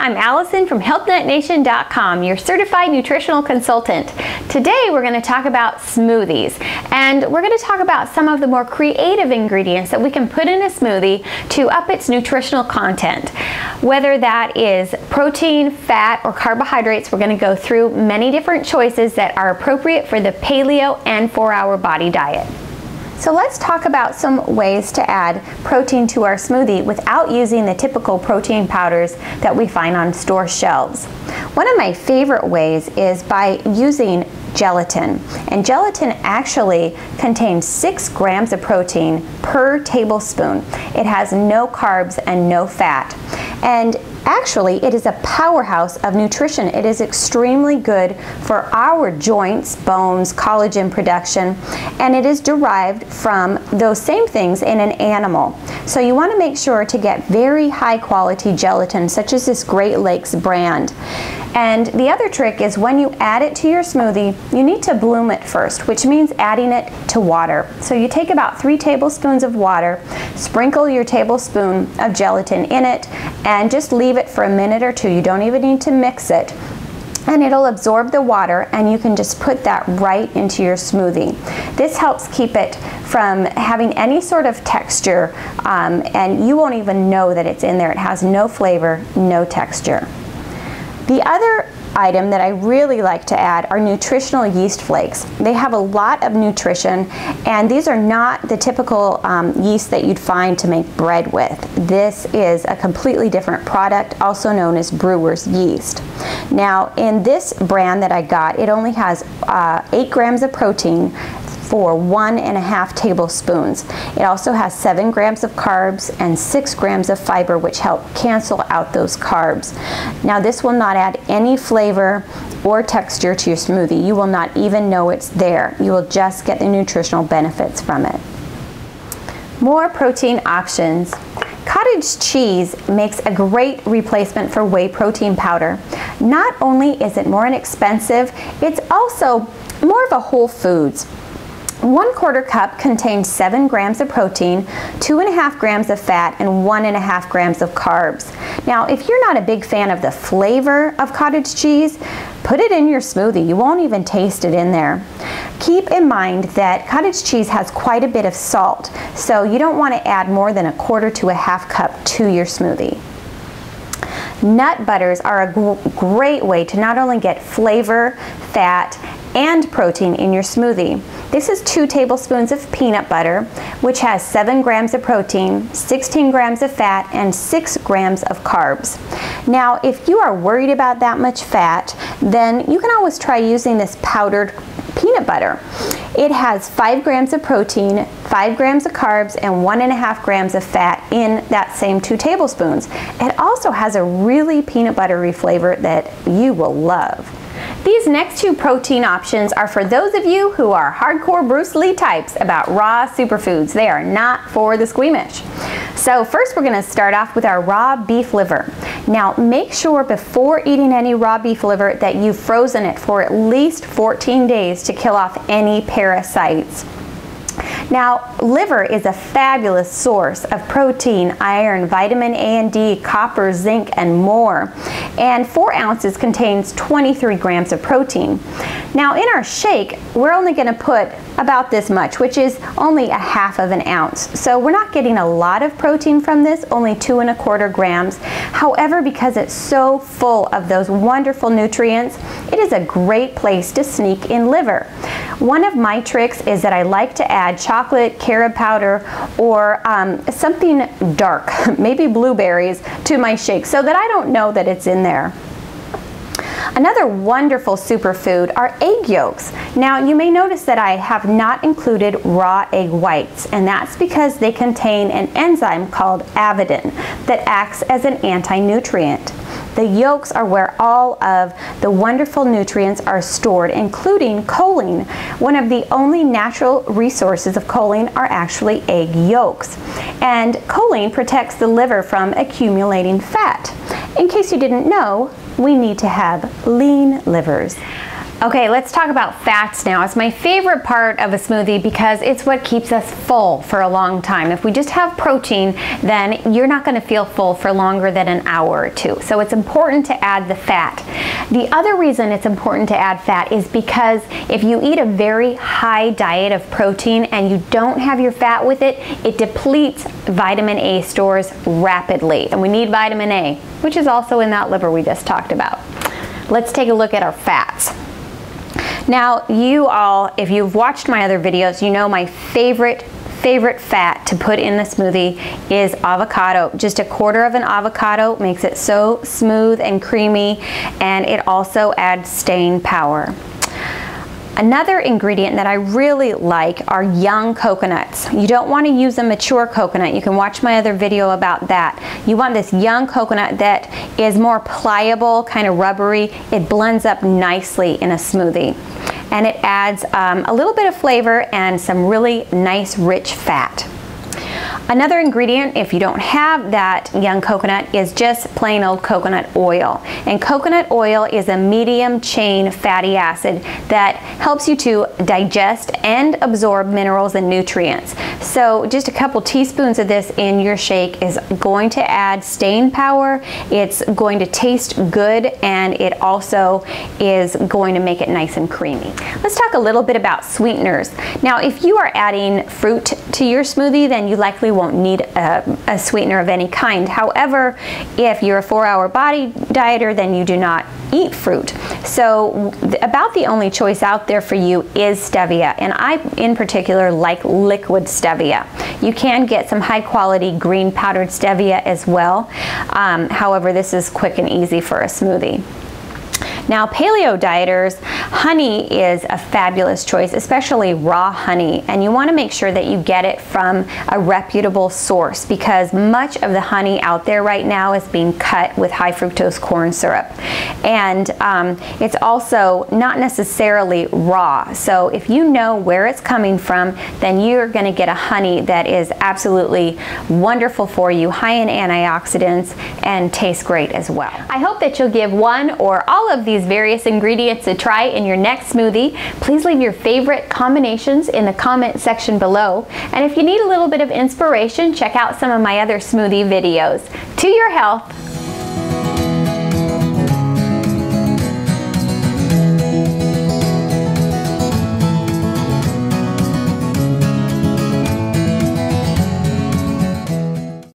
I'm Allison from HealthNutNation.com, your certified nutritional consultant. Today we're going to talk about smoothies, and we're going to talk about some of the more creative ingredients that we can put in a smoothie to up its nutritional content. Whether that is protein, fat, or carbohydrates, we're going to go through many different choices that are appropriate for the paleo and 4-hour body diet. So let's talk about some ways to add protein to our smoothie without using the typical protein powders that we find on store shelves. One of my favorite ways is by using gelatin. And gelatin actually contains 6 grams of protein per tablespoon. It has no carbs and no fat. And actually, it is a powerhouse of nutrition. It is extremely good for our joints, bones, collagen production, and it is derived from those same things in an animal. So you want to make sure to get very high quality gelatin, such as this Great Lakes brand. And the other trick is when you add it to your smoothie, you need to bloom it first, which means adding it to water. So you take about 3 tablespoons of water, sprinkle your tablespoon of gelatin in it, and just leave it for a minute or two. You don't even need to mix it. And it'll absorb the water, and you can just put that right into your smoothie. This helps keep it from having any sort of texture, and you won't even know that it's in there. It has no flavor, no texture. The other item that I really like to add are nutritional yeast flakes. They have a lot of nutrition, and these are not the typical yeast that you'd find to make bread with. This is a completely different product, also known as brewer's yeast. Now, in this brand that I got, it only has 8 grams of protein for 1.5 tablespoons. It also has 7 grams of carbs and 6 grams of fiber, which help cancel out those carbs. Now, this will not add any flavor or texture to your smoothie. You will not even know it's there. You will just get the nutritional benefits from it. More protein options. Cottage cheese makes a great replacement for whey protein powder. Not only is it more inexpensive, it's also more of a whole foods. 1/4 cup contains 7 grams of protein, 2.5 grams of fat, and 1.5 grams of carbs. Now, if you're not a big fan of the flavor of cottage cheese, put it in your smoothie. You won't even taste it in there. Keep in mind that cottage cheese has quite a bit of salt, so you don't want to add more than 1/4 to 1/2 cup to your smoothie. Nut butters are a great way to not only get flavor, fat, and protein in your smoothie. This is 2 tablespoons of peanut butter, which has 7 grams of protein, 16 grams of fat, and 6 grams of carbs. Now, if you are worried about that much fat, then you can always try using this powdered peanut butter. It has 5 grams of protein, 5 grams of carbs, and 1.5 grams of fat in that same 2 tablespoons. It also has a really peanut buttery flavor that you will love. These next 2 protein options are for those of you who are hardcore Bruce Lee types about raw superfoods. They are not for the squeamish. So first we're going to start off with our raw beef liver. Now make sure before eating any raw beef liver that you've frozen it for at least 14 days to kill off any parasites. Now, liver is a fabulous source of protein, iron, vitamin A and D, copper, zinc, and more. And 4 ounces contains 23 grams of protein. Now, in our shake, we're only going to put about this much, which is only 1/2 ounce. So we're not getting a lot of protein from this, only 2.25 grams. However, because it's so full of those wonderful nutrients, it is a great place to sneak in liver. One of my tricks is that I like to add chocolate, carob powder, or something dark, maybe blueberries, to my shake so that I don't know that it's in there. Another wonderful superfood are egg yolks. Now, you may notice that I have not included raw egg whites, and that's because they contain an enzyme called avidin that acts as an anti-nutrient. The yolks are where all of the wonderful nutrients are stored, including choline. One of the only natural resources of choline are actually egg yolks. And choline protects the liver from accumulating fat. In case you didn't know, we need to have lean livers. Okay, let's talk about fats now. It's my favorite part of a smoothie because it's what keeps us full for a long time. If we just have protein, then you're not going to feel full for longer than an hour or two. So it's important to add the fat. The other reason it's important to add fat is because if you eat a very high diet of protein and you don't have your fat with it, it depletes vitamin A stores rapidly. And we need vitamin A, which is also in that liver we just talked about. Let's take a look at our fats. Now, you all, if you've watched my other videos, you know my favorite fat to put in the smoothie is avocado. Just a quarter of an avocado makes it so smooth and creamy, and it also adds staying power. Another ingredient that I really like are young coconuts. You don't want to use a mature coconut. You can watch my other video about that. You want this young coconut that is more pliable, kind of rubbery. It blends up nicely in a smoothie. And it adds a little bit of flavor and some really nice rich fat. Another ingredient, if you don't have that young coconut, is just plain old coconut oil. And coconut oil is a medium chain fatty acid that helps you to digest and absorb minerals and nutrients. So just a couple teaspoons of this in your shake is going to add staying power, it's going to taste good, and it also is going to make it nice and creamy. Let's talk a little bit about sweeteners. Now, if you are adding fruit to your smoothie, then you likely won't need a sweetener of any kind. However, if you're a 4-hour body dieter, then you do not eat fruit. So about the only choice out there for you is stevia, and I in particular like liquid stevia. You can get some high quality green powdered stevia as well. However, this is quick and easy for a smoothie. Now, paleo dieters, honey is a fabulous choice, especially raw honey, and you want to make sure that you get it from a reputable source because much of the honey out there right now is being cut with high fructose corn syrup, and it's also not necessarily raw. So if you know where it's coming from, then you're going to get a honey that is absolutely wonderful for you, high in antioxidants, and tastes great as well. I hope that you'll give one or all of these various ingredients a try in your next smoothie. Please leave your favorite combinations in the comment section below. And if you need a little bit of inspiration, check out some of my other smoothie videos. To your health.